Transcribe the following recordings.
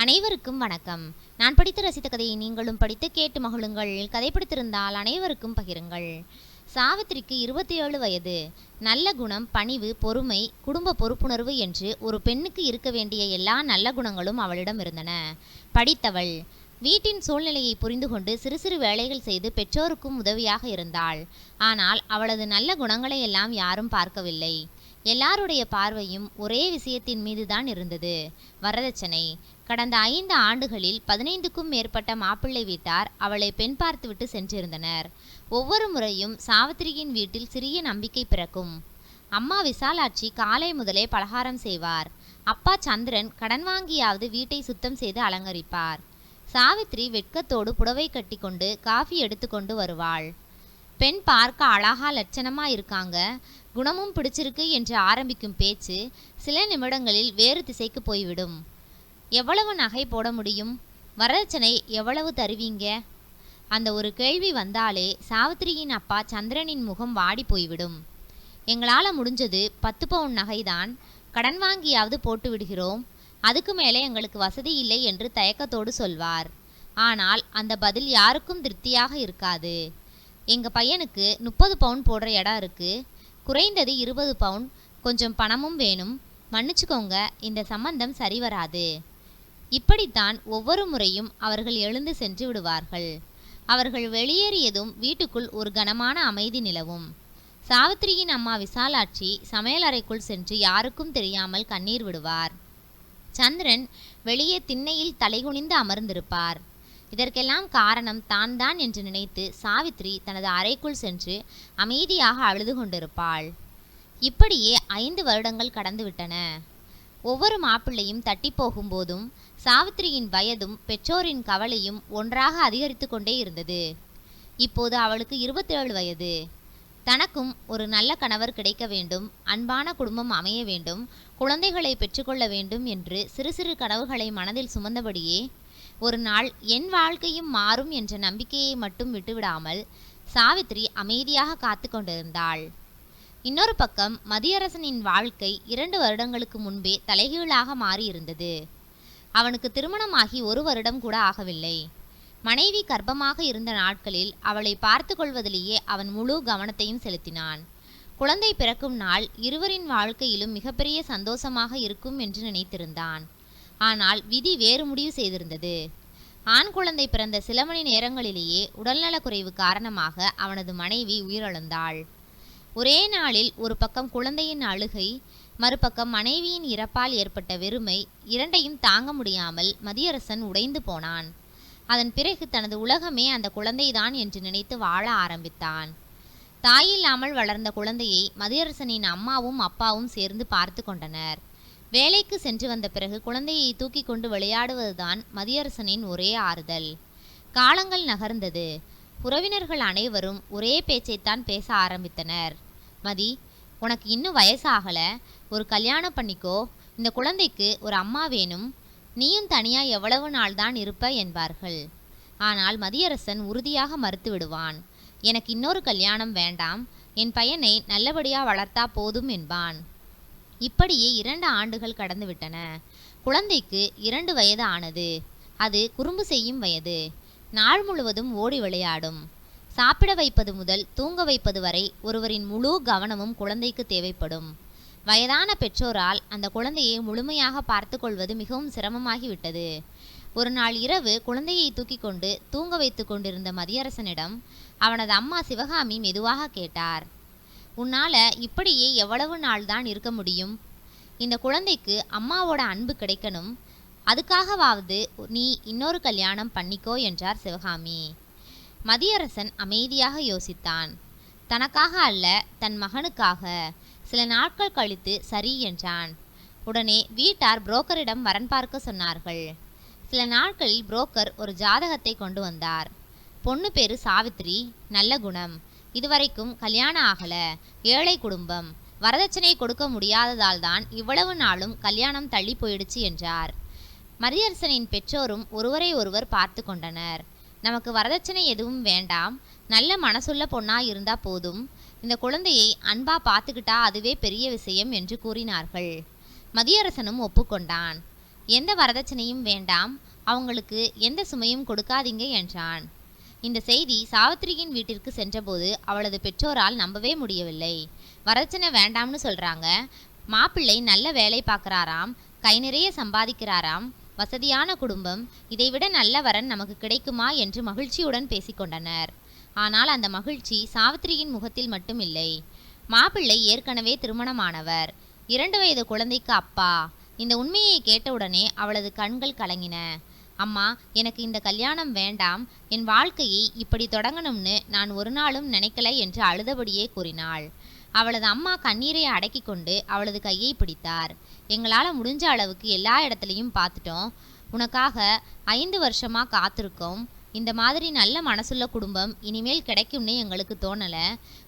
அனைவருக்கும் வணக்கம். நான் படித்து ரசித்த கதையை நீங்களும் படித்து கேட்டு மகிழுங்கள். கதை பிடித்திருந்தால் அனைவருக்கும் பகிருங்கள். சாவித்திரிக்கு 27 வயது. நல்ல குணம், பணிவு, பொறுமை, குடும்ப பொறுப்புணர்வு என்று ஒரு பெண்ணுக்கு இருக்க வேண்டிய எல்லா நல்ல குணங்களும் அவளிடம் இருந்தன. படித்தவள். வீட்டின் சூழ்நிலையை புரிந்து கொண்டு சிறு சிறு வேலைகள் செய்து பெற்றோருக்கும் உதவியாக இருந்தாள். ஆனால் அவளது நல்ல குணங்களை எல்லாம் யாரும் பார்க்கவில்லை. எல்லாருடைய பார்வையும் ஒரே விஷயத்தின் மீதுதான் இருந்தது, வரதட்சணை. கடந்த 5 ஆண்டுகளில் 15க்கும் மேற்பட்ட மாப்பிள்ளை வீட்டார் அவளை பெண் பார்த்துவிட்டு சென்றிருந்தனர். ஒவ்வொரு முறையும் சாவித்திரியின் வீட்டில் சிறிய நம்பிக்கை பிறக்கும். அம்மா விசாலாட்சி காலை முதலே பலகாரம் செய்வார். அப்பா சந்திரன் கடன் வாங்கியாவது வீட்டை சுத்தம் செய்து அலங்கரிப்பார். சாவித்திரி வெட்கத்தோடு புடவை கட்டி கொண்டு காஃபி எடுத்துக்கொண்டு வருவாள். பெண் பார்க்க அழகா லட்சணமா இருக்காங்க, குணமும் பிடிச்சிருக்கு என்று ஆரம்பிக்கும் பேச்சு சில நிமிடங்களில் வேறு திசைக்கு போய்விடும். எவ்வளவு நகை போட முடியும்? வரதட்சணை எவ்வளவு தருவீங்க? அந்த ஒரு கேள்வி வந்தாலே சாவித்திரியின் அப்பா சந்திரனின் முகம் வாடி போய்விடும். எங்களால் முடிஞ்சது 10 பவுன் நகைதான், கடன் வாங்கியாவது போட்டு விடுகிறோம், அதுக்கு மேலே எங்களுக்கு வசதி இல்லை என்று தயக்கத்தோடு சொல்வார். ஆனால் அந்த பதில் யாருக்கும் திருப்தியாக இருக்காது. எங்கள் பையனுக்கு 30 பவுன் போடுற இடம் இருக்கு, குறைந்தது 20 பவுன், கொஞ்சம் பணமும் வேணும், மன்னிச்சுக்கோங்க, இந்த சம்பந்தம் சரி வராது. இப்படித்தான் ஒவ்வொரு முறையும் அவர்கள் எழுந்து சென்று விடுவார்கள். அவர்கள் வெளியேறியதும் வீட்டுக்குள் ஒரு கனமான அமைதி நிலவும். சாவித்திரியின் அம்மா விசாலாட்சி சமையலறைக்குள் சென்று யாருக்கும் தெரியாமல் கண்ணீர் விடுவார். சந்திரன் வெளியே திண்ணையில் தலைகுனிந்து அமர்ந்திருப்பார். இதற்கெல்லாம் காரணம் தான் தான் என்று நினைத்து சாவித்திரி தனது அறைக்குள் சென்று அமைதியாக அழுது கொண்டிருப்பாள். இப்படியே 5 வருடங்கள் கடந்துவிட்டன. ஒவ்வொரு மாப்பிள்ளையும் தட்டி போகும்போதும் சாவித்திரியின் வயதும் பெற்றோரின் கவலையும் ஒன்றாக அதிகரித்து கொண்டே இருந்தது. இப்போது அவளுக்கு 27 வயது. தனக்கும் ஒரு நல்ல கணவர் கிடைக்க வேண்டும், அன்பான குடும்பம் அமைய வேண்டும், குழந்தைகளை பெற்றுக்கொள்ள வேண்டும் என்று சிறு சிறு கனவுகளை மனதில் சுமந்தபடியே ஒரு நாள் என் வாழ்க்கையும் மாறும் என்ற நம்பிக்கையை மட்டும் விட்டுவிடாமல் சாவித்திரி அமைதியாக காத்து கொண்டிருந்தாள். இன்னொரு பக்கம் மதியரசனின் வாழ்க்கை 2 வருடங்களுக்கு முன்பே தலைகீழாக மாறியிருந்தது. அவனுக்கு திருமணமாகி 1 வருடம் கூட ஆகவில்லை. மனைவி கர்ப்பமாக இருந்த நாட்களில் அவளை பார்த்து கொள்வதிலேயே அவன் முழு கவனத்தையும் செலுத்தினான். குழந்தை பிறக்கும் நாள் இருவரின் வாழ்க்கையிலும் மிகப்பெரிய சந்தோஷமாக இருக்கும் என்று நினைத்திருந்தான். ஆனால் விதி வேறு முடிவு செய்திருந்தது. ஆண் குழந்தை பிறந்த சில மணி நேரங்களிலேயே உடல்நலக்குறைவு காரணமாக அவனது மனைவி உயிரிழந்தாள். ஒரே நாளில் ஒரு பக்கம் குழந்தையின் அழுகை, மறுபக்கம் மனைவியின் இறப்பால் ஏற்பட்ட வெறுமை, இரண்டையும் தாங்க முடியாமல் மதியரசன் உடைந்து போனான். அதன் பிறகு தனது உலகமே அந்த குழந்தைதான் என்று நினைத்து வாழ ஆரம்பித்தான். தாயில்லாமல் வளர்ந்த குழந்தையை மதியரசனின் அம்மாவும் அப்பாவும் சேர்ந்து பார்த்து கொண்டனர். வேலைக்கு சென்று வந்த பிறகு குழந்தையை தூக்கி கொண்டு விளையாடுவதுதான் மதியரசனின் ஒரே ஆறுதல். காலங்கள் நகர்ந்தது. உறவினர்கள் அனைவரும் ஒரே பேச்சைத்தான் பேச ஆரம்பித்தனர். மதி, உனக்கு இன்னும் வயசாகல, ஒரு கல்யாணம் பண்ணிக்கோ, இந்த குழந்தைக்கு ஒரு அம்மா வேணும், நீயும் தனியா எவ்வளவு நாள் தான் இருப்ப என்பார்கள். ஆனால் மதியரசன் உறுதியாக மறுத்து விடுவான். எனக்கு இன்னொரு கல்யாணம் வேண்டாம், என் பையனை நல்லபடியா வளர்த்தா போதும் என்பான். இப்படியே 2 ஆண்டுகள் கடந்துவிட்டன. குழந்தைக்கு 2 வயது ஆனது. அது குறும்பு செய்யும் வயது. நாள் முழுவதும் ஓடி விளையாடும். சாப்பிட வைப்பது முதல் தூங்க வைப்பது வரை ஒருவரின் முழு கவனமும் குழந்தைக்கு தேவைப்படும். வயதான பெற்றோரால் அந்த குழந்தையை முழுமையாக பார்த்து கொள்வது மிகவும் சிரமமாகிவிட்டது. ஒரு நாள் இரவு குழந்தையை தூக்கி கொண்டு தூங்க வைத்து கொண்டிருந்த மதியரசனிடம் அவனது அம்மா சிவகாமி மெதுவாக கேட்டார், உன்னால இப்படியே எவ்வளவு நாள் தான் இருக்க முடியும்? இந்த குழந்தைக்கு அம்மாவோட அன்பு கிடைக்கணும், அதுக்காகவாவது நீ இன்னொரு கல்யாணம் பண்ணிக்கோ என்றார் சிவகாமி. மதியரசன் அமைதியாக யோசித்தான். தனக்காக அல்ல, தன் மகனுக்காக. சில நாட்கள் கழித்து சரி என்றான். உடனே வீட்டார் புரோக்கரிடம் வரன் பார்க்க சொன்னார்கள். சில நாட்களில் புரோக்கர் ஒரு ஜாதகத்தை கொண்டு வந்தார். பொண்ணு பேரு சாவித்திரி, நல்ல குணம், இதுவரைக்கும் கல்யாணம் ஆகல, ஏழை குடும்பம், வரதட்சணை கொடுக்க முடியாததால் தான் இவ்வளவு நாளும் கல்யாணம் தள்ளி போயிடுச்சு என்றார். மதியரசனின் பெற்றோரும் ஒருவரை ஒருவர் பார்த்து கொண்டனர். நமக்கு வரதட்சணை எதுவும் வேண்டாம், நல்ல மனசுள்ள பொண்ணா இருந்தா போதும், இந்த குழந்தையை அன்பா பார்த்துக்கிட்டா அதுவே பெரிய விஷயம் என்று கூறினார்கள். மதியரசனும் ஒப்புக்கொண்டான். எந்த வரதட்சணையும் வேண்டாம், அவங்களுக்கு எந்த சுமையும் கொடுக்காதீங்க என்றான். இந்த செய்தி சாவித்திரியின் வீட்டிற்கு சென்றபோது அவளது பெற்றோரால் நம்பவே முடியவில்லை. வரதட்சணை வேண்டாம்னு சொல்றாங்க, மாப்பிள்ளை நல்ல வேலை பார்க்கறாராம், கை நிறைய சம்பாதிக்கிறாராம், வசதியான குடும்பம், இதைவிட நல்ல வரன் நமக்கு கிடைக்குமா என்று மகிழ்ச்சியுடன் பேசிக்கொண்டனர். ஆனால் அந்த மகிழ்ச்சி சாவித்திரியின் முகத்தில் மட்டும் இல்லை. மாப்பிள்ளை ஏற்கனவே திருமணமானவர், 2 வயது குழந்தைக்கு அப்பா. இந்த உண்மையை கேட்டவுடனே அவளது கண்கள் கலங்கின. அம்மா, எனக்கு இந்த கல்யாணம் வேண்டாம், என் வாழ்க்கையை இப்படி தொடங்கணும்னு நான் ஒரு நாளும் நினைக்கல என்று அழுதபடியே கூறினாள். அவளது அம்மா கண்ணீரை அடக்கி கொண்டு அவளது கையை பிடித்தார். எங்களால் முடிஞ்ச அளவுக்கு எல்லா இடத்துலையும் பார்த்துட்டோம், உனக்காக 5 வருஷமா காத்திருக்கோம். இந்த மாதிரி நல்ல மனசுள்ள குடும்பம் இனிமேல் கிடைக்கும்னு எங்களுக்கு தோணலை.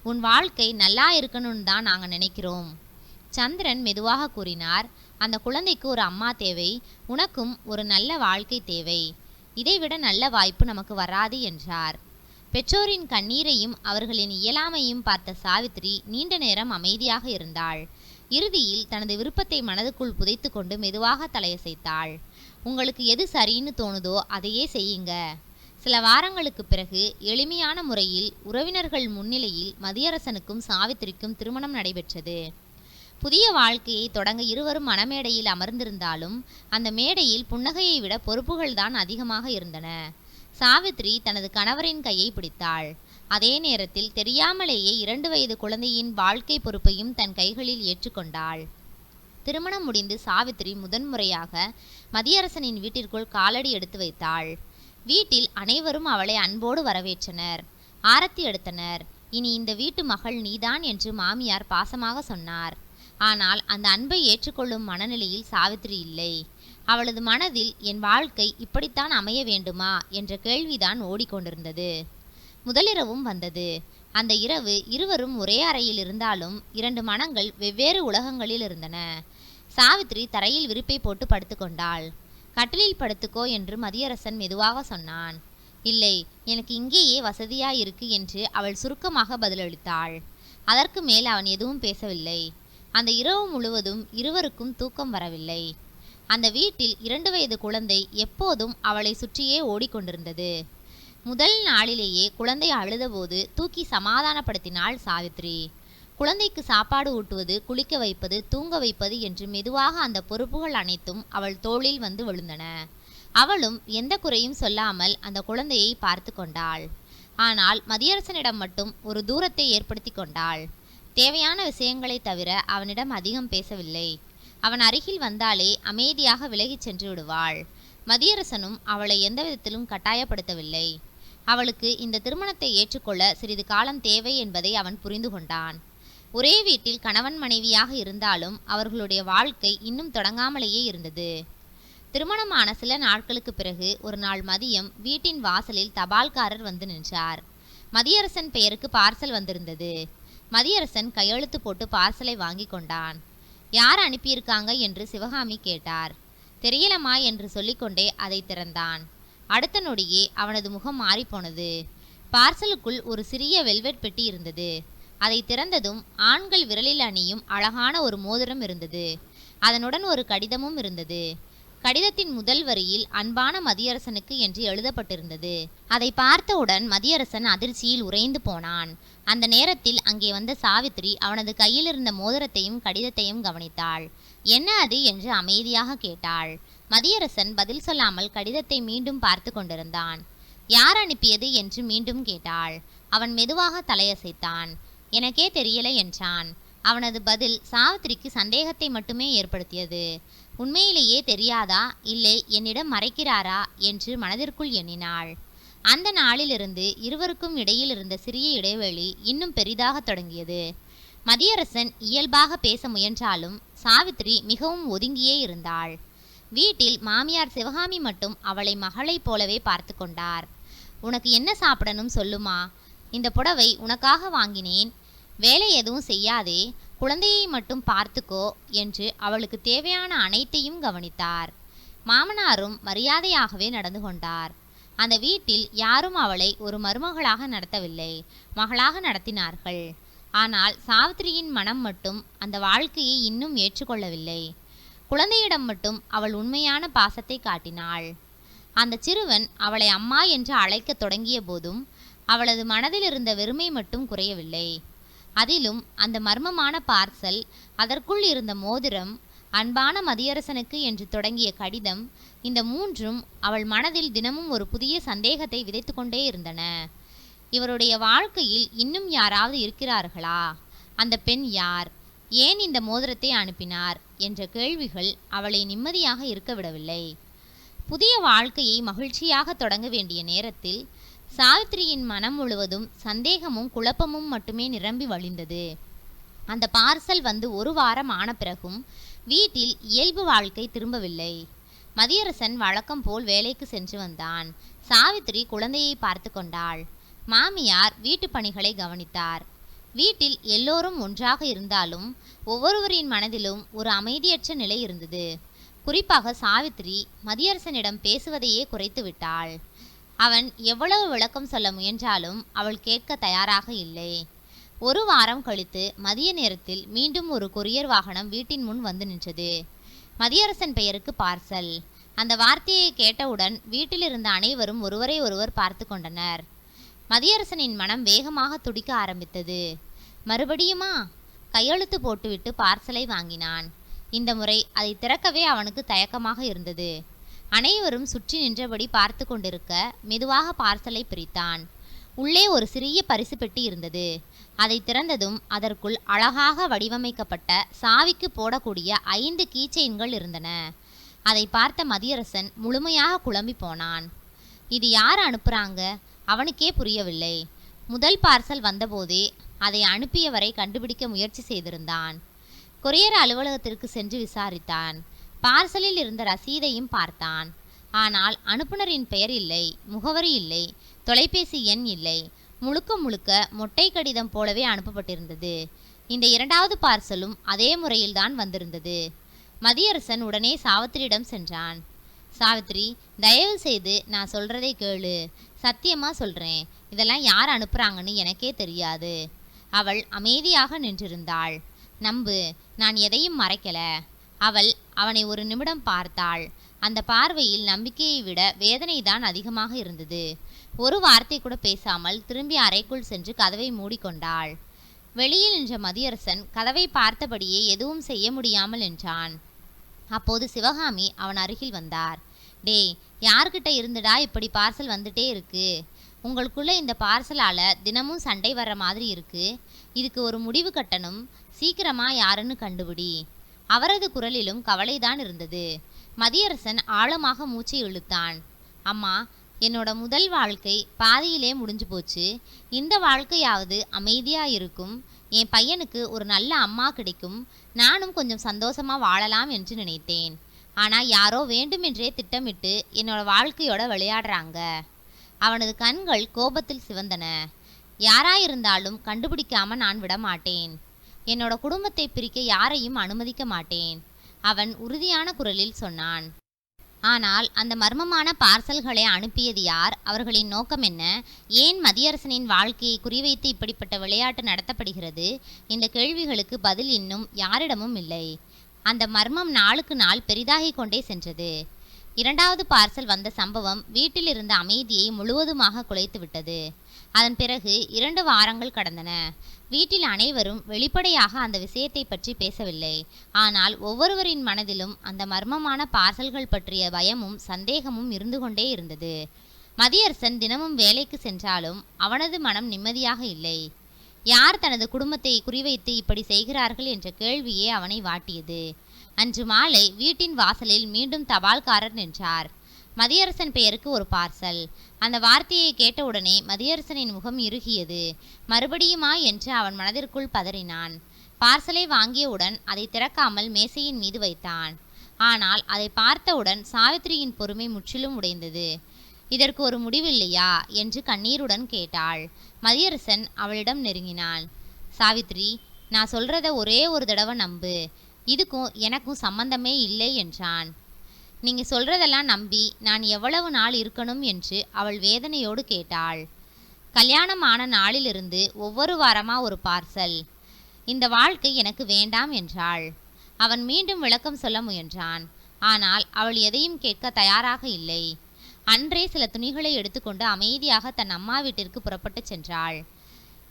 உன் வாழ்க்கை நல்லா இருக்கணும்னு தான் நாங்கள் நினைக்கிறோம். சந்திரன் மெதுவாக கூறினார். அந்த குழந்தைக்கு ஒரு அம்மா தேவை, உனக்கும் ஒரு நல்ல வாழ்க்கை தேவை. இதைவிட நல்ல வாய்ப்பு நமக்கு வராது என்றார். பெற்றோரின் கண்ணீரையும் அவர்களின் இயலாமையும் பார்த்த சாவித்திரி நீண்ட நேரம் அமைதியாக இருந்தாள். இறுதியில் தனது விருப்பத்தை மனதுக்குள் புதைத்து கொண்டு மெதுவாக தலையசைத்தாள். உங்களுக்கு எது சரின்னு தோணுதோ அதையே செய்யுங்க. சில வாரங்களுக்கு பிறகு எளிமையான முறையில் உறவினர்கள் முன்னிலையில் மதியரசனுக்கும் சாவித்திரிக்கும் திருமணம் நடைபெற்றது. புதிய வாழ்க்கையை தொடங்க இருவரும் மணமேடையில் அமர்ந்திருந்தாலும் அந்த மேடையில் புன்னகையை விட பொறுப்புகள் தான் அதிகமாக இருந்தன. சாவித்திரி தனது கணவரின் கையை பிடித்தாள். அதே நேரத்தில் தெரியாமலேயே 2 வயது குழந்தையின் வாழ்க்கை பொறுப்பையும் தன் கைகளில் ஏற்றுக்கொண்டாள். திருமணம் முடிந்து சாவித்திரி முதன்முறையாக மதியரசனின் வீட்டிற்குள் காலடி எடுத்து வைத்தாள். வீட்டில் அனைவரும் அவளை அன்போடு வரவேற்றனர், ஆரத்தி எடுத்தனர். இனி இந்த வீட்டு மகள் நீதான் என்று மாமியார் பாசமாக சொன்னார். ஆனால் அந்த அன்பை ஏற்றுக்கொள்ளும் மனநிலையில் சாவித்திரி இல்லை. அவளது மனதில் என் வாழ்க்கை இப்படித்தான் அமைய வேண்டுமா என்ற கேள்விதான் ஓடிக்கொண்டிருந்தது. முதலிரவும் வந்தது. அந்த இரவு இருவரும் ஒரே அறையில் இருந்தாலும் 2 மனங்கள் வெவ்வேறு உலகங்களில் இருந்தன. சாவித்திரி தரையில் விரிப்பை போட்டு படுத்துக்கொண்டாள். கட்டிலில் படுத்துக்கோ என்று மதியரசன் மெதுவாக சொன்னான். இல்லை, எனக்கு இங்கேயே வசதியாயிருக்கு என்று அவள் சுருக்கமாக பதிலளித்தாள். அதற்கு மேல் அவன் எதுவும் பேசவில்லை. அந்த இரவு முழுவதும் இருவருக்கும் தூக்கம் வரவில்லை. அந்த வீட்டில் 2 வயது குழந்தை எப்போதும் அவளை சுற்றியே ஓடிக்கொண்டிருந்தது. முதல் நாளிலேயே குழந்தை அழுதபோது தூக்கி சமாதானப்படுத்தினாள் சாவித்திரி. குழந்தைக்கு சாப்பாடு ஊட்டுவது, குளிக்க வைப்பது, தூங்க வைப்பது என்று மெதுவாக அந்த பொறுப்புகள் அனைத்தும் அவள் தோளில் வந்து விழுந்தன. அவளும் எந்த குறையும் சொல்லாமல் அந்த குழந்தையை பார்த்து கொண்டாள். ஆனால் மதியரசனிடம் மட்டும் ஒரு தூரத்தை ஏற்படுத்தி கொண்டாள். தேவையான விஷயங்களை தவிர அவனிடம் அதிகம் பேசவில்லை. அவன் அருகில் வந்தாலே அமைதியாக விலகிச் சென்று விடுவாள். மதியரசனும் அவளை எந்த விதத்திலும் கட்டாயப்படுத்தவில்லை. அவளுக்கு இந்த திருமணத்தை ஏற்றுக்கொள்ள சிறிது காலம் தேவை என்பதை அவன் புரிந்து கொண்டான். ஒரே வீட்டில் கணவன் மனைவியாக இருந்தாலும் அவர்களுடைய வாழ்க்கை இன்னும் தொடங்காமலேயே இருந்தது. திருமணமான சில நாட்களுக்கு பிறகு ஒரு நாள் மதியம் வீட்டின் வாசலில் தபால்காரர் வந்து நின்றார். மதியரசன் பெயருக்கு பார்சல் வந்திருந்தது. மதியரசன் கையெழுத்து போட்டு பார்சலை வாங்கி கொண்டான். யார் அனுப்பியிருக்காங்க என்று சிவகாமி கேட்டார். தெரியலம்மா என்று சொல்லிக்கொண்டே அதை திறந்தான். அடுத்த நொடியே அவனது முகம் மாறிப்போனது. பார்சலுக்குள் ஒரு சிறிய வெல்வெட் பெட்டி இருந்தது. அதை திறந்ததும் ஆண்கள் விரலில் அணியும் அழகான ஒரு மோதிரம் இருந்தது. அதனுடன் ஒரு கடிதமும் இருந்தது. கடிதத்தின் முதல் வரியில் அன்பான மதியரசனுக்கு என்று எழுதப்பட்டிருந்தது. அதை பார்த்தவுடன் மதியரசன் அதிர்ச்சியில் உறைந்து போனான். அந்த நேரத்தில் அங்கே வந்த சாவித்திரி அவனது கையில் இருந்த மோதிரத்தையும் கடிதத்தையும் கவனித்தாள். என்ன அது என்று அமைதியாக கேட்டாள். மதியரசன் பதில் சொல்லாமல் கடிதத்தை மீண்டும் பார்த்து கொண்டிருந்தான். யார் அனுப்பியது என்று மீண்டும் கேட்டாள். அவன் மெதுவாக தலையசைத்தான். எனக்கே தெரியல என்றான். அவனது பதில் சாவித்திரிக்கு சந்தேகத்தை மட்டுமே ஏற்படுத்தியது. உண்மையிலேயே தெரியாதா, இல்லை என்னிடம் மறைக்கிறாரா என்று மனதிற்குள் எண்ணினாள். அந்த நாளிலிருந்து இருவருக்கும் இடையில் இருந்த சிறிய இடைவெளி இன்னும் பெரிதாக தொடங்கியது. மதியரசன் இயல்பாக பேச முயன்றாலும் சாவித்திரி மிகவும் ஒதுங்கியே இருந்தாள். வீட்டில் மாமியார் சிவகாமி மட்டும் அவளை மகளைப் போலவே பார்த்து கொண்டார். உனக்கு என்ன சாப்பிடணும் சொல்லுமா, இந்த புடவை உனக்காக வாங்கினேன், வேலை எதுவும் செய்யாதே, குழந்தையை மட்டும் பார்த்துக்கோ என்று அவளுக்கு தேவையான அனைத்தையும் கவனித்தார். மாமனாரும் மரியாதையாகவே நடந்து கொண்டார். அந்த வீட்டில் யாரும் அவளை ஒரு மருமகளாக நடத்தவில்லை, மகளாக நடத்தினார்கள். ஆனால் சாவித்திரியின் மனம் மட்டும் அந்த வாழ்க்கையை இன்னும் ஏற்றுக்கொள்ளவில்லை. குழந்தையிடம் மட்டும் அவள் உண்மையான பாசத்தை காட்டினாள். அந்த சிறுவன் அவளை அம்மா என்று அழைக்கத் தொடங்கிய போதும் அவளது மனதில் இருந்த வெறுமை மட்டும் குறையவில்லை. அதிலும் அந்த மர்மமான பார்சல், அதற்குள் இருந்த மோதிரம், அன்பான மதியரசனுக்கு என்று தொடங்கிய கடிதம், இந்த மூன்றும் அவள் மனதில் தினமும் ஒரு புதிய சந்தேகத்தை விதைத்து கொண்டே இருந்தன. இவருடைய வாழ்க்கையில் இன்னும் யாராவது இருக்கிறார்களா? அந்த பெண் யார்? ஏன் இந்த மோதிரத்தை அனுப்பினார் என்ற கேள்விகள் அவளை நிம்மதியாக இருக்க விடவில்லை. புதிய வாழ்க்கையை மகிழ்ச்சியாக தொடங்க வேண்டிய நேரத்தில் சாவித்திரியின் மனம் முழுவதும் சந்தேகமும் குழப்பமும் மட்டுமே நிரம்பி வழிந்தது. அந்த பார்சல் வந்து ஒரு வாரம் ஆன பிறகும் வீட்டில் இயல்பு வாழ்க்கை திரும்பவில்லை. மதியரசன் வழக்கம் போல் வேலைக்கு சென்று வந்தான். சாவித்திரி குழந்தையை பார்த்து கொண்டாள். மாமியார் வீட்டு பணிகளை கவனித்தார். வீட்டில் எல்லோரும் ஒன்றாக இருந்தாலும் ஒவ்வொருவரின் மனதிலும் ஒரு அமைதியற்ற நிலை இருந்தது. குறிப்பாக சாவித்திரி மதியரசனிடம் பேசுவதையே குறைத்து விட்டாள். அவன் எவ்வளவு விளக்கம் சொல்ல முயன்றாலும் அவள் கேட்க தயாராக இல்லை. ஒரு வாரம் கழித்து மதிய நேரத்தில் மீண்டும் ஒரு கொரியர் வாகனம் வீட்டின் முன் வந்து நின்றது. மதியரசன் பெயருக்கு பார்சல். அந்த வார்த்தையை கேட்டவுடன் வீட்டில் இருந்த அனைவரும் ஒருவரை ஒருவர் பார்த்து கொண்டனர். மதியரசனின் மனம் வேகமாக துடிக்க ஆரம்பித்தது. மறுபடியுமா? கையெழுத்து போட்டுவிட்டு பார்சலை வாங்கினான். இந்த முறை அதை திறக்கவே அவனுக்கு தயக்கமாக இருந்தது. அனைவரும் சுற்றி நின்றபடி பார்த்து கொண்டிருக்க மெதுவாக பார்சலை பிரித்தான். உள்ளே ஒரு சிறிய பரிசு பெட்டி இருந்தது. அதை திறந்ததும் அதற்குள் அழகாக வடிவமைக்கப்பட்ட சாவிக்கு போடக்கூடிய 5 கீச்செயின்கள் இருந்தன. அதை பார்த்த மதியரசன் முழுமையாக குழம்பி போனான். இது யார் அனுப்புறாங்க? அவனுக்கே புரியவில்லை. முதல் பார்சல் வந்தபோதே அதை அனுப்பியவரை கண்டுபிடிக்க முயற்சி செய்திருந்தான். கொரியர் அலுவலகத்திற்கு சென்று விசாரித்தான். பார்சலில் இருந்த ரசீதையும் பார்த்தான். ஆனால் அனுப்புனரின் பெயர் இல்லை, முகவரி இல்லை, தொலைபேசி எண் இல்லை. முழுக்க முழுக்க மொட்டை கடிதம் போலவே அனுப்பப்பட்டிருந்தது. இந்த 2வது பார்சலும் அதே முறையில்தான் வந்திருந்தது. மதியரசன் உடனே சாவித்திரியிடம் சென்றான். சாவித்திரி, தயவு செய்து நான் சொல்றதை கேளு. சத்தியமா சொல்றேன், இதெல்லாம் யார் அனுப்புறாங்கன்னு எனக்கே தெரியாது. அவள் அமைதியாக நின்றிருந்தாள். நம்பு, நான் எதையும் மறைக்கல. அவள் அவனை ஒரு நிமிடம் பார்த்தாள். அந்த பார்வையில் நம்பிக்கையை விட வேதனைதான் அதிகமாக இருந்தது. ஒரு வார்த்தை கூட பேசாமல் திரும்பி அறைக்குள் சென்று கதவை மூடிக்கொண்டாள். வெளியில் நின்ற மதியரசன் கதவை பார்த்தபடியே எதுவும் செய்ய முடியாமல் நின்றான். அப்போது சிவகாமி அவன் அருகில் வந்தார். டேய், யார்கிட்ட இருந்துடா இப்படி பார்சல் வந்துட்டே இருக்கு? உங்களுக்குள்ள இந்த பார்சலால தினமும் சண்டை வர்ற மாதிரி இருக்கு. இதுக்கு ஒரு முடிவு கட்டணும். சீக்கிரமா யாருன்னு கண்டுபிடி. அவரது குரலிலும் கவலைதான் இருந்தது. மதியரசன் ஆழமாக மூச்சை இழுத்தான். அம்மா, என்னோட முதல் வாழ்க்கை பாதியிலே முடிஞ்சு போச்சு. இந்த வாழ்க்கையாவது அமைதியா இருக்கும். என் பையனுக்கு ஒரு நல்ல அம்மா கிடைக்கும். நானும் கொஞ்சம் சந்தோஷமா வாழலாம் என்று நினைத்தேன். ஆனா யாரோ வேண்டுமென்றே திட்டமிட்டு என்னோட வாழ்க்கையோட விளையாடுறாங்க. அவனது கண்கள் கோபத்தில் சிவந்தன. யாராயிருந்தாலும் கண்டுபிடிக்காம நான் விட மாட்டேன். என்னோட குடும்பத்தை பிரிக்க யாரையும் அனுமதிக்க மாட்டேன், அவன் உறுதியான குரலில் சொன்னான். ஆனால் அந்த மர்மமான பார்சல்களை அனுப்பியது யார்? அவர்களின் நோக்கம் என்ன? ஏன் மதியரசனின் வாழ்க்கையை குறிவைத்து இப்படிப்பட்ட விளையாட்டு நடத்தப்படுகிறது? இந்த கேள்விகளுக்கு பதில் இன்னும் யாரிடமும் இல்லை. அந்த மர்மம் நாளுக்கு நாள் பெரிதாகிக் கொண்டே சென்றது. 2வது பார்சல் வந்த சம்பவம் வீட்டில் இருந்த அமைதியை முழுவதுமாக குலைத்து விட்டது. அதன் பிறகு 2 வாரங்கள் கடந்தன. வீட்டில் அனைவரும் வெளிப்படையாக அந்த விஷயத்தை பற்றி பேசவில்லை. ஆனால் ஒவ்வொருவரின் மனதிலும் அந்த மர்மமான பார்சல்கள் பற்றிய பயமும் சந்தேகமும் இருந்து கொண்டே இருந்தது. மதியரசன் தினமும் வேலைக்கு சென்றாலும் அவனது மனம் நிம்மதியாக இல்லை. யார் தனது குடும்பத்தை குறிவைத்து இப்படி செய்கிறார்கள் என்ற கேள்வியே அவனை வாட்டியது. அன்று மாலை வீட்டின் வாசலில் மீண்டும் தபால்காரர் நின்றார். மதியரசன் பெயருக்கு ஒரு பார்சல். அந்த வார்த்தையை கேட்டவுடனே மதியரசனின் முகம் இறுகியது. மறுபடியுமா என்று அவன் மனதிற்குள் பதறினான். பார்சலை வாங்கியவுடன் அதை திறக்காமல் மேசையின் மீது வைத்தான். ஆனால் அதை பார்த்தவுடன் சாவித்திரியின் பொறுமை முற்றிலும் உடைந்தது. இதற்கு ஒரு முடிவில்லையா என்று கண்ணீருடன் கேட்டாள். மதியரசன் அவளிடம் நெருங்கினான். சாவித்திரி, நான் சொல்றத ஒரே ஒரு தடவை நம்பு. இதுக்கும் எனக்கும் சம்பந்தமே இல்லை என்றான். நீங்க சொல்றதெல்லாம் நம்பி நான் எவ்வளவு நாள் இருக்கணும் என்று அவள் வேதனையோடு கேட்டாள். கல்யாணமான நாளிலிருந்து ஒவ்வொரு வாரமா ஒரு பார்சல். இந்த வாழ்க்கை எனக்கு வேண்டாம் என்றாள். அவன் மீண்டும் விளக்கம் சொல்ல முயன்றான். ஆனால் அவள் எதையும் கேட்க தயாராக இல்லை. அன்றே சில துணிகளை எடுத்துக்கொண்டு அமைதியாக தன் அம்மா வீட்டிற்கு புறப்பட்டு சென்றாள்.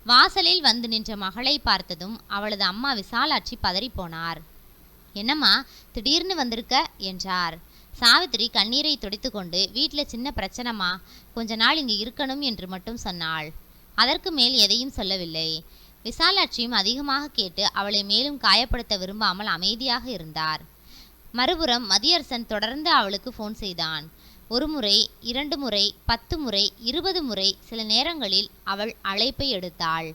வாசலில் வந்து நின்ற மகளை பார்த்ததும் அவளது அம்மா விசாலாட்சி பதறிப்போனார். என்னம்மா திடீர்னு வந்திருக்க என்றார். சாவித்திரி கண்ணீரை துடைத்துக்கொண்டு, வீட்டில் சின்ன பிரச்சனைமா, கொஞ்ச நாள் இங்கு இருக்கணும் என்று மட்டும் சொன்னாள். அதற்கு மேல் எதையும் சொல்லவில்லை. விசாலாட்சியும் அதிகமாக கேட்டு அவளை மேலும் காயப்படுத்த விரும்பாமல் அமைதியாக இருந்தார். மறுபுறம் மதியரசன் தொடர்ந்து அவளுக்கு ஃபோன் செய்தான். 1 முறை, 2 முறை, 10 முறை, 20 முறை, சில நேரங்களில் அவள் அழைப்பை எடுத்தாள்.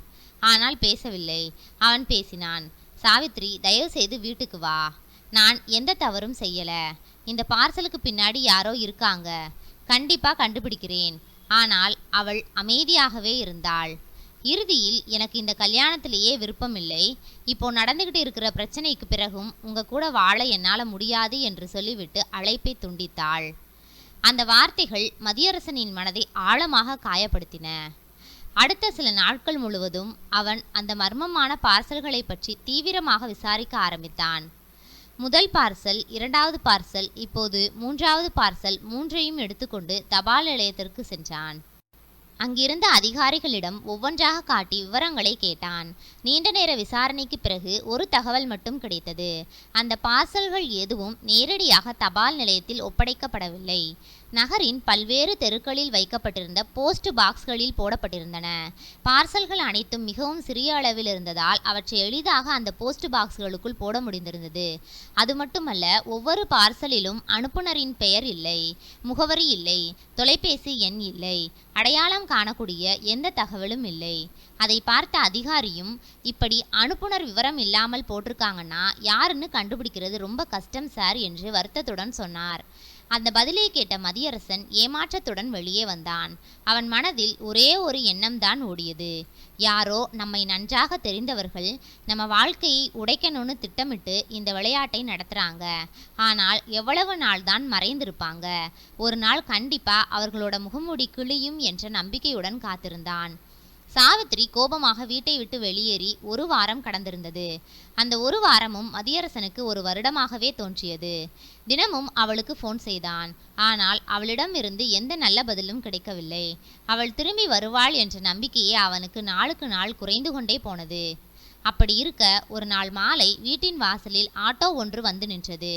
ஆனால் பேசவில்லை. அவன் பேசினான். சாவித்ரி, தயவு செய்து வீட்டுக்கு வா. நான் எந்த தவறும் செய்யல. இந்த பார்சலுக்கு பின்னாடி யாரோ இருக்காங்க. கண்டிப்பா கண்டுபிடிக்கிறேன். ஆனால் அவள் அமைதியாகவே இருந்தாள். இறுதியில் எனக்கு இந்த கல்யாணத்திலேயே விருப்பமில்லை. இப்போ நடந்துகிட்டு இருக்கிற பிரச்சனைக்கு பிறகும் உங்க கூட வாழ என்னால் முடியாது என்று சொல்லிவிட்டு அழைப்பை துண்டித்தாள். அந்த வார்த்தைகள் மதியரசனின் மனதை ஆழமாக காயப்படுத்தின. அடுத்த சில நாட்கள் முழுவதும் அவன் அந்த மர்மமான பார்சல்களை பற்றி தீவிரமாக விசாரிக்க ஆரம்பித்தான். முதல் பார்சல், 2வது பார்சல், இப்போது 3வது பார்சல், 3ஐயும் எடுத்துக்கொண்டு தபால் நிலையத்திற்கு சென்றான். அங்கிருந்த அதிகாரிகளிடம் ஒவ்வொன்றாக காட்டி விவரங்களை கேட்டான். நீண்ட நேர விசாரணைக்கு பிறகு ஒரு தகவல் மட்டும் கிடைத்தது. அந்த பார்சல்கள் எதுவும் நேரடியாக தபால் நிலையத்தில் ஒப்படைக்கப்படவில்லை. நகரின் பல்வேறு தெருக்களில் வைக்கப்பட்டிருந்த போஸ்ட் பாக்ஸ்களில் போடப்பட்டிருந்தன. பார்சல்கள் அனைத்தும் மிகவும் சிறிய அளவில் இருந்ததால் அவற்றை எளிதாக அந்த போஸ்ட் பாக்ஸ்களுக்குள் போட முடிந்திருந்தது. அது மட்டுமல்ல, ஒவ்வொரு பார்சலிலும் அனுப்புனரின் பெயர் இல்லை, முகவரி இல்லை, தொலைபேசி எண் இல்லை, அடையாளம் காணக்கூடிய எந்த தகவலும் இல்லை. அதை பார்த்த அதிகாரியும், இப்படி அனுப்புனர் விவரம் இல்லாமல் போட்டிருக்காங்கன்னா யாருன்னு கண்டுபிடிக்கிறது ரொம்ப கஷ்டம் சார் என்று வருத்தத்துடன் சொன்னார். அந்த பதிலை கேட்ட மதியரசன் ஏமாற்றத்துடன் வெளியே வந்தான். அவன் மனதில் ஒரே ஒரு எண்ணம்தான் ஓடியது. யாரோ நம்மை நன்றாக தெரிந்தவர்கள் நம்ம வாழ்க்கையை உடைக்கணும்னு திட்டமிட்டு இந்த விளையாட்டை நடத்துகிறாங்க. ஆனால் எவ்வளவு நாள் தான் மறைந்திருப்பாங்க? ஒரு நாள் கண்டிப்பா அவர்களோட முகமூடி கிழியும் என்ற நம்பிக்கையுடன் காத்திருந்தான். சாவித்ரி கோபமாக வீட்டை விட்டு வெளியேறி 1 வாரம் கடந்திருந்தது. அந்த 1 வாரமும் மதியரசனுக்கு 1 வருடமாகவே தோன்றியது. தினமும் அவளுக்கு ஃபோன் செய்தான். ஆனால் அவளிடம் இருந்து எந்த நல்ல பதிலும் கிடைக்கவில்லை. அவள் திரும்பி வருவாள் என்ற நம்பிக்கையே அவனுக்கு நாளுக்கு நாள் குறைந்து கொண்டே போனது. அப்படி இருக்க ஒரு நாள் மாலை வீட்டின் வாசலில் ஆட்டோ ஒன்று வந்து நின்றது.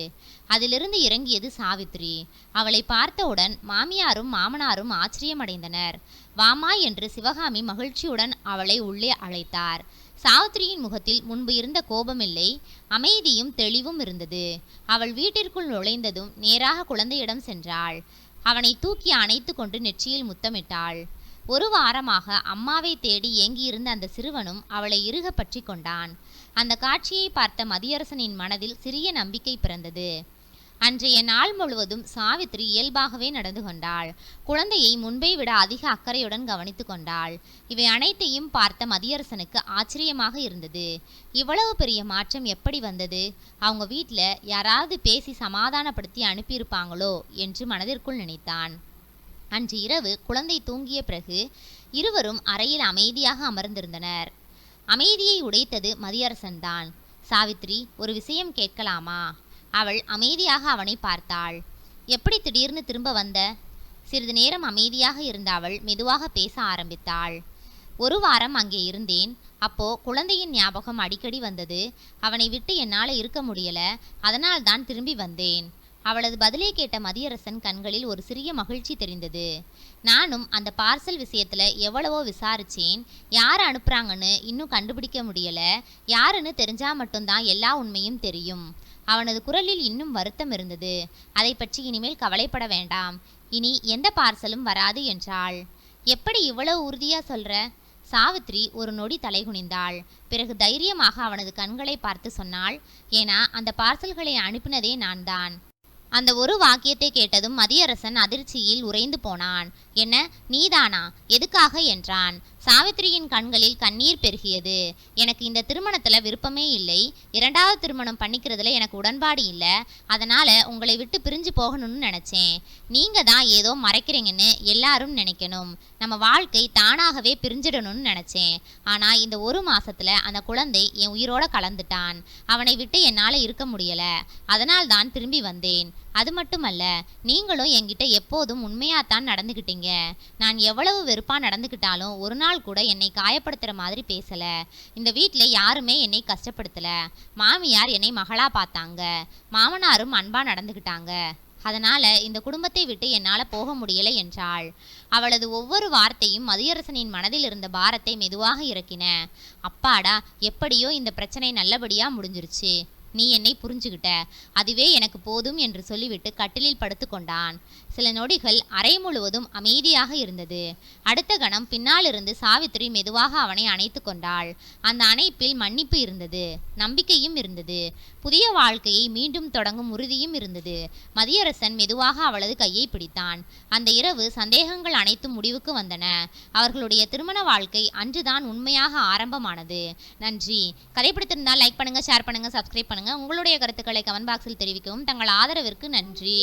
அதிலிருந்து இறங்கியது சாவித்ரி. அவளை பார்த்தவுடன் மாமியாரும் மாமனாரும் ஆச்சரியமடைந்தனர். வாமா என்று சிவகாமி மகிழ்ச்சியுடன் அவளை உள்ளே அழைத்தார். சாவித்திரியின் முகத்தில் முன்பு இருந்த கோபமில்லை, அமைதியும் தெளிவும் இருந்தது. அவள் வீட்டிற்குள் நுழைந்ததும் நேராக குழந்தையிடம் சென்றாள். அவனை தூக்கி அணைத்து கொண்டு நெற்றியில் முத்தமிட்டாள். 1 வாரமாக அம்மாவை தேடி ஏங்கியிருந்த அந்த சிறுவனும் அவளை இறுக பற்றி கொண்டான். அந்த காட்சியை பார்த்த மதியரசனின் மனதில் சிறிய நம்பிக்கை பிறந்தது. அன்றைய நாள் முழுவதும் சாவித்ரி இயல்பாகவே நடந்து கொண்டாள். குழந்தையை முன்பை விட அதிக அக்கறையுடன் கவனித்து கொண்டாள். இவை அனைத்தையும் பார்த்த மதியரசனுக்கு ஆச்சரியமாக இருந்தது. இவ்வளவு பெரிய மாற்றம் எப்படி வந்தது? அவங்க வீட்டில் யாராவது பேசி சமாதானப்படுத்தி அனுப்பியிருப்பாங்களோ என்று மனதிற்குள் நினைத்தான். அன்று இரவு குழந்தை தூங்கிய பிறகு இருவரும் அறையில் அமைதியாக அமர்ந்திருந்தனர். அமைதியை உடைத்தது மதியரசன்தான். சாவித்ரி, ஒரு விஷயம் கேட்கலாமா? அவள் அமைதியாக அவனை பார்த்தாள். எப்படி திடீர்னு திரும்ப வந்த? சிறிது நேரம் அமைதியாக இருந்த அவள் மெதுவாக பேச ஆரம்பித்தாள். 1 வாரம் அங்கே இருந்தேன். அப்போ குழந்தையின் ஞாபகம் அடிக்கடி வந்தது. அவனை விட்டு என்னால் இருக்க முடியல. அதனால் தான் திரும்பி வந்தேன். அவளது பதிலை கேட்ட மதியரசன் கண்களில் ஒரு சிறிய மகிழ்ச்சி தெரிந்தது. நானும் அந்த பார்சல் விஷயத்துல எவ்வளவோ விசாரிச்சேன். யார் அனுப்புறாங்கன்னு இன்னும் கண்டுபிடிக்க முடியல. யாருன்னு தெரிஞ்சா மட்டும்தான் எல்லா உண்மையும் தெரியும். அவனது குரலில் இன்னும் வருத்தம் இருந்தது. அதை பற்றி இனிமேல் கவலைப்பட வேண்டாம். இனி எந்த பார்சலும் வராது என்றாள். எப்படி இவ்வளவு உறுதியா சொல்ற? சாவித்ரி ஒரு நொடி தலைகுனிந்தாள். பிறகு தைரியமாக அவனது கண்களை பார்த்து சொன்னாள். ஏன்னா அந்த பார்சல்களை அனுப்பினதே நான் தான். அந்த ஒரு வாக்கியத்தை கேட்டதும் மதியரசன் அதிர்ச்சியில் உறைந்து போனான். என்ன, நீதானா? எதுக்காக என்றான். சாவித்திரியின் கண்களில் கண்ணீர் பெருகியது. எனக்கு இந்த திருமணத்துல விருப்பமே இல்லை. இரண்டாவது திருமணம் பண்ணிக்கிறதுல எனக்கு உடன்பாடு இல்லை. அதனால உங்களை விட்டு பிரிஞ்சு போகணும்னு நினைச்சேன். நீங்க தான் ஏதோ மறைக்கிறீங்கன்னு எல்லாரும் நினைக்கணும். நம்ம வாழ்க்கை தானாகவே பிரிஞ்சிடணும்னு நினைச்சேன். ஆனா இந்த ஒரு மாசத்துல அந்த குழந்தை என் உயிரோட கலந்துட்டான். அவனை விட்டு என்னால இருக்க முடியல. அதனால் தான் திரும்பி வந்தேன். அது மட்டுமல்ல, நீங்களும் என்கிட்ட எப்போதும் உண்மையாத்தான் நடந்துக்கிட்டீங்க. நான் எவ்வளவு வெறுப்பா நடந்துக்கிட்டாலும் ஒரு நாள் கூட என்னை காயப்படுத்துற மாதிரி பேசல. இந்த வீட்டுல யாருமே என்னை கஷ்டப்படுத்தல. மாமியார் என்னை மகளா பார்த்தாங்க. மாமனாரும் அன்பா நடந்துக்கிட்டாங்க. அதனால இந்த குடும்பத்தை விட்டு என்னால போக முடியல என்றாள். அவளது ஒவ்வொரு வார்த்தையும் மதியரசனின் மனதில் இருந்த பாரத்தை மெதுவாக இறக்கின. அப்பாடா, எப்படியோ இந்த பிரச்சனை நல்லபடியா முடிஞ்சிருச்சு. நீ என்னை புரிஞ்சுகிட்ட, அதுவே எனக்கு போதும் என்று சொல்லிவிட்டு கட்டிலில் படுத்து கொண்டான். சில நொடிகள் அறை முழுவதும் அமைதியாக இருந்தது. அடுத்த கணம் பின்னாலிருந்து சாவித்திரி மெதுவாக அவனை அணைத்து கொண்டாள். அந்த அணைப்பில் மன்னிப்பு இருந்தது, நம்பிக்கையும் இருந்தது, புதிய வாழ்க்கையை மீண்டும் தொடங்கும் உறுதியும் இருந்தது. மதியரசன் மெதுவாக அவளது கையை பிடித்தான். அந்த இரவு சந்தேகங்கள் அனைத்தும் முடிவுக்கு வந்தன. அவர்களுடைய திருமண வாழ்க்கை அன்றுதான் உண்மையாக ஆரம்பமானது. நன்றி. கதை பிடித்திருந்தால் லைக் பண்ணுங்க, ஷேர் பண்ணுங்க, சப்ஸ்கிரைப் பண்ணுங்க. உங்களுடைய கருத்துக்களை கமெண்ட் பாக்ஸில் தெரிவிக்கவும். தங்கள் ஆதரவிற்கு நன்றி.